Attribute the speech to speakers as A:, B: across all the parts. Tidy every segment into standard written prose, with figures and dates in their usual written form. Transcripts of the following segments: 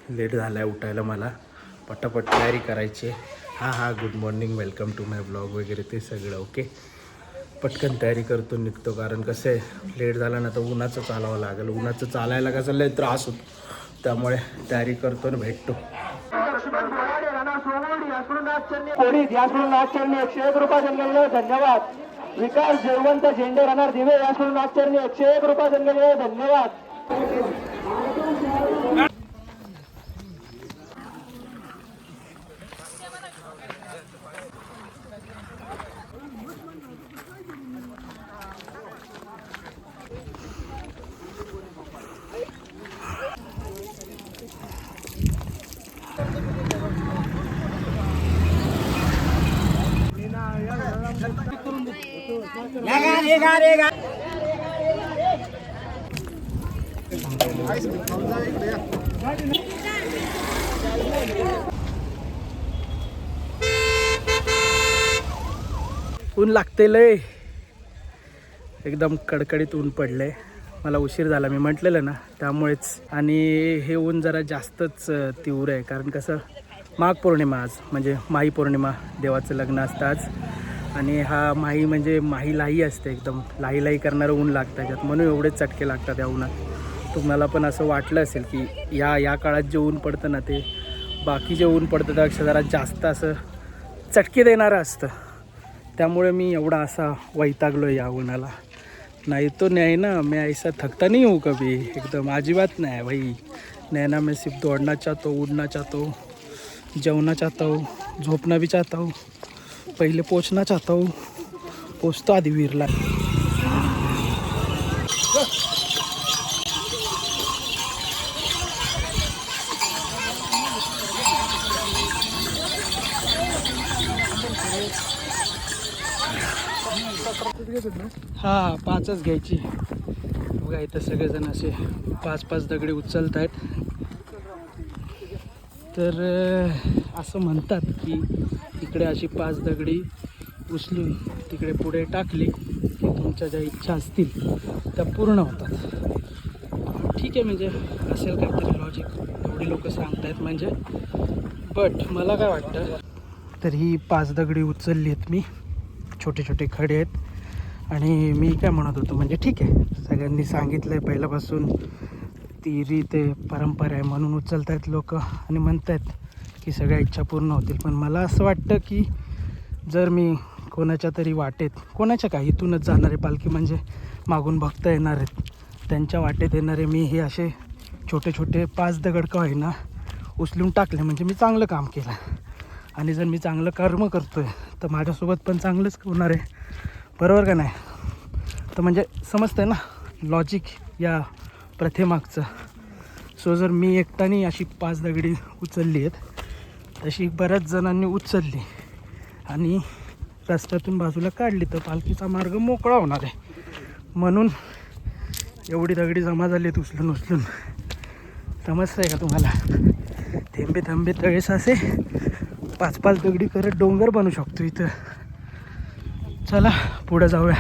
A: Late झाला आहे उठायला मला. पटापट तयारी करायची. हां good morning, welcome to my blog वगैरे ते सगळं ओके. पटकन तयारी करतो, निघतो. कारण कसं आहे लेट झाला ना तर उन्हाचं चालावं लागेल. उन्हाचं चालायला कसं लय त्रास होतो, त्यामुळे तयारी करतो आणि भेटतो.
B: धन्यवाद. विकास जयवंत झेंडे राहणार दिवे याकडून आश्चर्य 101 रुपये जनगणना. धन्यवाद.
A: ऊन लागते लय, एकदम कडकडीत ऊन पडले. मला उशीर झाला मी म्हटलेलं ना, त्यामुळेच. आणि हे ऊन जरा जास्तच तीव्र आहे, कारण कसं माघ पौर्णिमा आज, म्हणजे माही पौर्णिमा, देवाचं लग्न असतं आज. आणि हा माही म्हणजे माही लाही असते, एकदम लाही लाही करणारं ऊन लागतं त्याच्यात, म्हणून एवढेच चटके लागतात या उन्हात. तुम्हाला पण असं वाटलं असेल की या काळात जे ऊन पडतं ना ते बाकी जे ऊन पडतं त्यापेक्षा जरा जास्त असं चटके देणारं असतं. त्यामुळे मी एवढा असा वैतागलो या उन्हाला. नहीं तो नहीं ना, मैं ऐसा थकता नहीं हूँ कभी, एकदम अजिबात नहीं भाई. नैना मैं सिर्फ दौड़ना चाहता हूँ, उड़ना चाहता हूँ, जेवना चाहता हूँ, झोपना भी चाहता हूँ, पहले पोचना चाहता हूँ, पोचतो आधी वीरला. हा 5च घ्यायची बघा. इथं सगळेजण असे 5-5 दगडी उचलत आहेत. तर असं म्हणतात की इकडे अशी 5 दगडी उचलून तिकडे पुढे टाकली की तुमच्या ज्या इच्छा असतील त्या पूर्ण होतात. ठीक आहे, म्हणजे असेल काहीतरी लॉजिक, एवढी लोक सांगतायत म्हणजे. बट मला काय वाटतं, तर ही 5 दगडी उचलली आहेत मी, छोटे छोटे खडे आहेत. आणि मी काय म्हणत होतो, म्हणजे ठीक आहे सगळ्यांनी सांगितलं आहे पहिल्यापासून, ती रीत आहे, परंपरा आहे, म्हणून उचलत आहेत लोक आणि म्हणत आहेत की सगळ्या इच्छा पूर्ण होतील. पण मला असं वाटतं की जर मी कोणाच्या तरी वाटेत, कोणाच्या काय इथूनच जाणारे पालखी म्हणजे मागून भक्त येणार आहेत, त्यांच्या वाटेत येणारे मी हे असे छोटे छोटे 5 दगड का होईना उचलून टाकले, म्हणजे मी चांगलं काम केलं. आणि जर मी चांगलं कर्म करतो आहे तर माझ्यासोबत पण चांगलंच होणार आहे, बरोबर का नाही? तर म्हणजे समजतं आहे ना लॉजिक या प्रथेमागचं. सो जर मी एकट्याने अशी 5 दगडी उचलली आहेत, तशी बऱ्याच जणांनी उचलली आणि रस्त्यातून बाजूला काढली तर पालखीचा मार्ग मोकळा होणार आहे. म्हणून एवढी दगडी जमा झाली आहेत उचलून उचलून. समजतं आहे का तुम्हाला? थेंबे थेंबे तळे साचे, 5-5 दगडी करत डोंगर बनू शकतो इथं. चला पुढे जाऊया.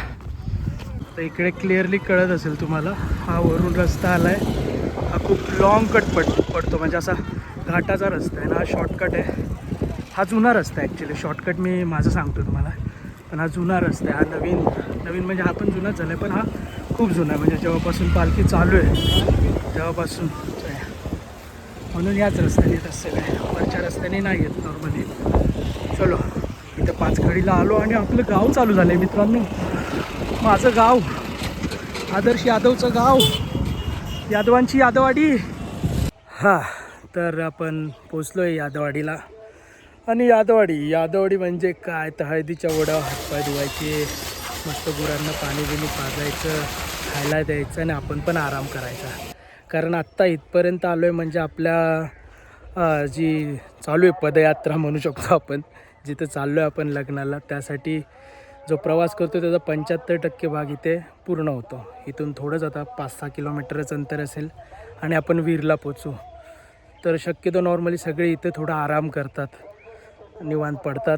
A: तर इकडे क्लिअरली कळत असेल तुम्हाला, हा वरून रस्ता आला आहे. हा खूप लॉंग कट पडतो, म्हणजे असा घाटाचा रस्ता आहे ना, हा शॉर्टकट आहे. हा जुना रस्ता आहे ॲक्च्युली, शॉर्टकट मी माझं सांगतो तुम्हाला, पण हा जुना रस्ता आहे. हा नवीन म्हणजे हा पण जुनाच झाला आहे, पण हा खूप जुना आहे, म्हणजे जेव्हापासून पालखी चालू आहे तेव्हापासून. म्हणून याच रस्त्याने येत असते, काय वरच्या रस्त्याने नाही येत नॉर्मली. चलो इथं 5 खडीला आलो आणि आपलं गाव चालू झालं आहे मित्रांनो. माझं गाव, आदर्श यादवचं गाव, यादवांची यादवाडी. हां, तर आपण पोचलो आहे यादवाडीला. आणि यादवाडी म्हणजे काय, तर हळदीच्या वड्यावर हातपाय धुवायचे, मस्त गुरांना पाणी बिणी पाजायचं, खायला द्यायचं आणि आपण पण आराम करायचा. कारण आत्ता इथपर्यंत आलो आहे, म्हणजे आपल्या जी चालू आहे पदयात्रा म्हणू शकतो आपण, जिथं चाललो आहे आपण लग्नाला, त्यासाठी जो प्रवास करतो त्याचा 75% भाग इथे पूर्ण होतो. इथून थोडंच आता 5-6 किलोमीटरच अंतर असेल आणि आपण वीरला पोचू. तर शक्यतो नॉर्मली सगळे इथे थोडा आराम करतात, निवांत पडतात,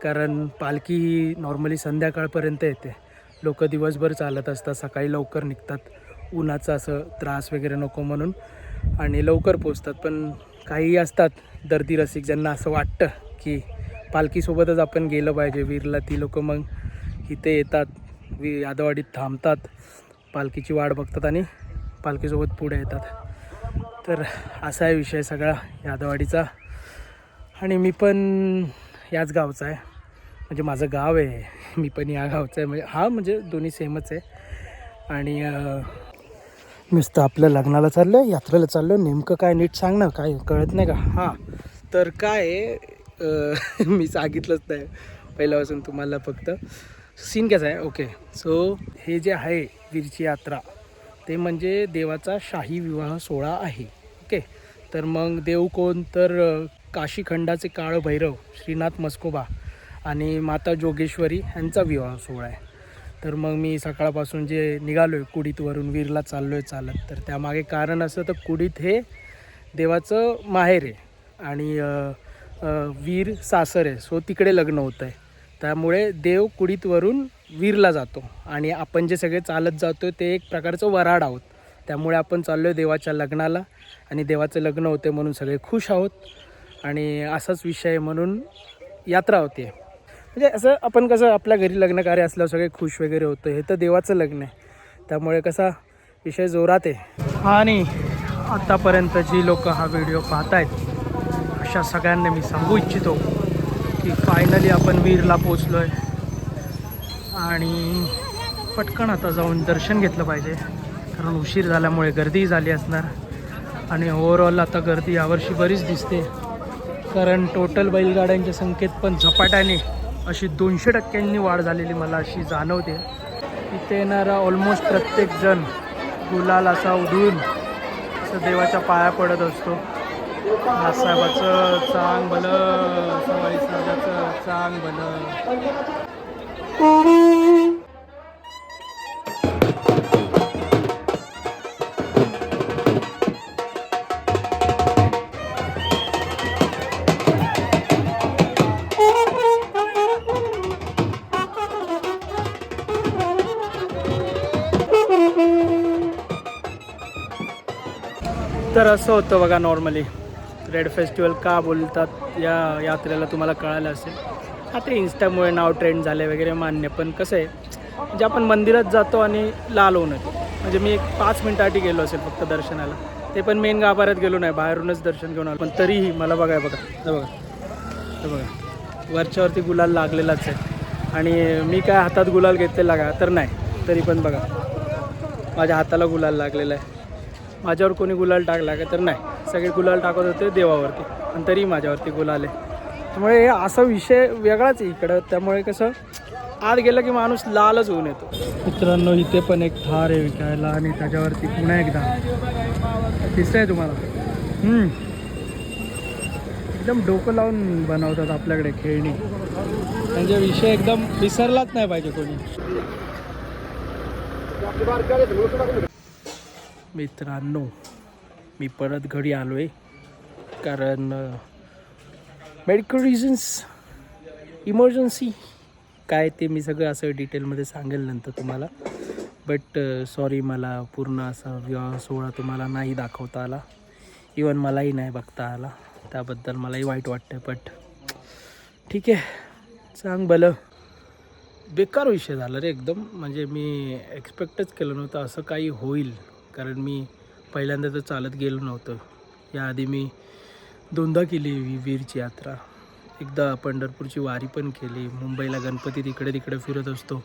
A: कारण पालखी ही नॉर्मली संध्याकाळपर्यंत येते. लोक दिवसभर चालत असतात, सकाळी लवकर निघतात, उन्हाचा असं त्रास वगैरे नको म्हणून, आणि लवकर पोचतात. पण काही असतात दर्दी रसिक ज्यांना असं वाटतं की पालखीसोबतच आपण गेलं पाहिजे वीरला. ती लोक मग इथे येतात, यादवाडीत थांबतात, पालखीची वाट बघतात आणि पालखीसोबत पुढे येतात. तर असा आहे विषय सगळा यादवाडीचा. आणि मी पण याच गावचा आहे, म्हणजे माझं गाव आहे, मी पण या गावचा आहे. म्हणजे दोन्ही सेमच आहे. आणि नुसतं आपल्या लग्नाला चाललं आहे, यात्रेला चाललो आहे. नेमकं काय नीट सांग ना, काय कळत नाही का? हां, तर काय आहे, मी सांगितलंच नाही पहिल्यापासून तुम्हाला. फक्त सीन कसा आहे. ओके, सो हे जे आहे वीरची यात्रा, ते म्हणजे देवाचा शाही विवाह सोहळा आहे. ओके, तर मग देव कोण, तर काशीखंडाचे काळभैरव श्रीनाथ मस्कोबा आणि माता जोगेश्वरी यांचा विवाह सोहळा आहे. तर मग मी सकाळपासून जे निघालो आहे कुडीतवरून वीरला चाललो आहे चालत. तर त्यामागे कारण असं, तर कुडीत हे देवाचं माहेर आहे आणि वीर सासर आहे. सो तिकडे लग्न होतं आहे, त्यामुळे देव कुडीतवरून वीरला जातो आणि आपण जे सगळे चालत जातो ते एक प्रकारचं वऱ्हाड आहोत. त्यामुळे आपण चाललो आहे देवाच्या लग्नाला आणि देवाचं लग्न होते म्हणून सगळे खुश आहोत. आणि असाच विषय म्हणून यात्रा होते. म्हणजे असं आपण कसं आपल्या घरी लग्न कार्य असल्यावर सगळे खुश वगैरे होतं, हे तर देवाचं लग्न आहे, त्यामुळे कसा विषय जोरात आहे. आणि आत्तापर्यंत जी लोक हा व्हिडिओ पाहत आहेत अशा सगळ्यांना मी सांगू इच्छितो की फायनली आपण वीरला पोचलो आहे आणि पटकन आता जाऊन दर्शन घेतलं पाहिजे, कारण उशीर झाल्यामुळे गर्दी झाली असणार. आणि ओव्हरऑल आता गर्दी यावर्षी बरीच दिसते, कारण टोटल बैलगाड्यांच्या संख्येत पण झपाट्याने अशी 200% वाढ झालेली मला अशी जाणवते. इथे येणारा ऑलमोस्ट प्रत्येकजण गुलाल असा उधळून असं देवाच्या पाया पडत असतो. नाथसाहेबाचं चांग भलं, सवाई साहेबाचं चांग भलं. तर असं होतं बघा नॉर्मली रेड फेस्टिवल का बोलतात या यात्रेला, तुम्हाला कळालं असेल. आता इन्स्टामुळे नाव ट्रेंड झाले वगैरे मान्य, पण कसं आहे म्हणजे आपण मंदिरात जातो आणि लाल होऊन येतो. म्हणजे मी एक 5 मिनिटासाठी गेलो असेल फक्त दर्शनाला, ते पण मेन गाभाऱ्यात गेलो नाही, बाहेरूनच दर्शन घेऊन आलो. पण तरीही मला बघा वरच्यावरती गुलाल लागलेलाच आहे. आणि मी काय हातात गुलाल घेतलेला का, तर नाही, तरी पण बघा माझ्या हाताला गुलाल लागलेला आहे. माझ्यावर कोणी गुलाल टाकला का, तर नाही, सगळे गुलाल टाकत होते देवावरती आणि तरी माझ्यावरती गुलाल आहे. त्यामुळे असा विषय वेगळाच आहे इकडं. त्यामुळे कसं आत गेलं की माणूस लालच होऊन येतो. मित्रांनो, इथे पण एक थार आहे विकायला आणि त्याच्यावरती पुन्हा एकदा दिसतंय तुम्हाला. एकदम डोकं लावून बनवतात आपल्याकडे खेळणी, म्हणजे विषय एकदम विसरलाच नाही पाहिजे कोणी. मित्रांनो, मी परत घरी आलो आहे, कारण मेडिकल रिझन्स, इमर्जन्सी काय ते मी सगळं असं डिटेलमध्ये सांगेल नंतर तुम्हाला. बट सॉरी, मला पूर्ण असा विवाह सोहळा तुम्हाला नाही दाखवता आला, इवन मलाही नाही बघता आला, त्याबद्दल मलाही वाईट वाटतं. बट ठीक आहे, सांग भलं. बेकार विषय झाला रे एकदम. म्हणजे मी एक्सपेक्टच केलं नव्हतं असं काही होईल, कारण मी पहिल्यांदा तर चालत गेलो नव्हतं. याआधी मी 2दा केली वीरची यात्रा. एकदा पंढरपूरची वारी पण केली, मुंबईला गणपती तिकडे तिकडे फिरत असतो,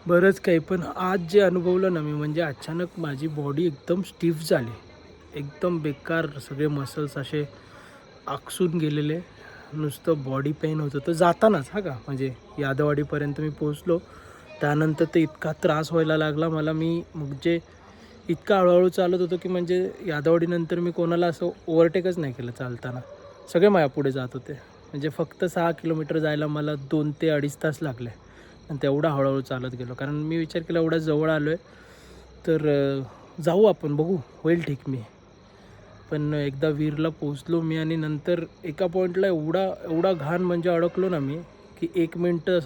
A: बरंच काही. पण आज जे अनुभवलं ना मी, म्हणजे अचानक माझी बॉडी एकदम स्टिफ झाली, एकदम बेकार. सगळे मसल्स असे आकसून गेलेले, नुसतं बॉडी पेन होतं. तर जातानाच का म्हणजे यादवाडीपर्यंत मी पोचलो, त्यानंतर तर इतका त्रास व्हायला लागला मला. मी मग जे इतका हळूहळू चालत होतो की म्हणजे यादवाडीनंतर मी कोणाला असं ओव्हरटेकच नाही केलं चालताना, सगळे माझ्या पुढे जात होते. म्हणजे फक्त 6 किलोमीटर जायला मला 2 ते 2.5 तास लागले आणि तेवढा हळूहळू चालत गेलो, कारण मी विचार केला एवढ्या जवळ आलो आहे तर जाऊ आपण, बघू होईल ठीक. मी पण एकदा वीरला पोचलो मी आणि नंतर एका पॉईंटला एवढा घाण म्हणजे अडकलो ना मी, की 1 मिनटं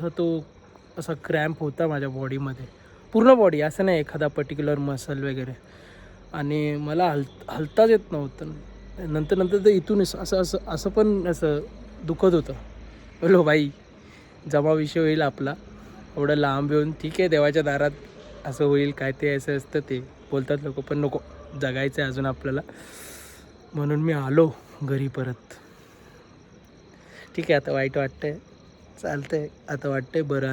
A: असा क्रॅम्प होता माझ्या बॉडीमध्ये, पूर्ण बॉडी, असं नाही एखादा पर्टिक्युलर मसल वगैरे. आणि मला हलताच येत नव्हतं. नंतर नंतर तर इथून असं असं असं पण असं दुखत होतं. बोलो बाई जमा विषय होईल आपला, एवढं लांब येऊन ठीक आहे देवाच्या दारात असं होईल काय ते असं असतं ते बोलतात लोक, पण नको, जगायचं आहे अजून आपल्याला. म्हणून मी आलो घरी परत. ठीक आहे आता वाईट वाटतंय, चालतंय आता वाटतंय बरं.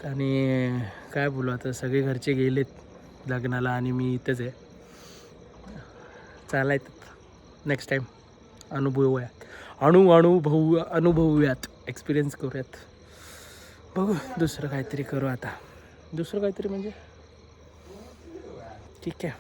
A: आणि काय बोलू आता, सगळे घरचे गेलेत लग्नाला आणि मी इथंच आहे. चालायचं नेक्स्ट टाईम अनुभवूयात एक्सपिरियन्स करूयात. बघू दुसरं काहीतरी करू आता. दुसरं काहीतरी म्हणजे ठीक आहे.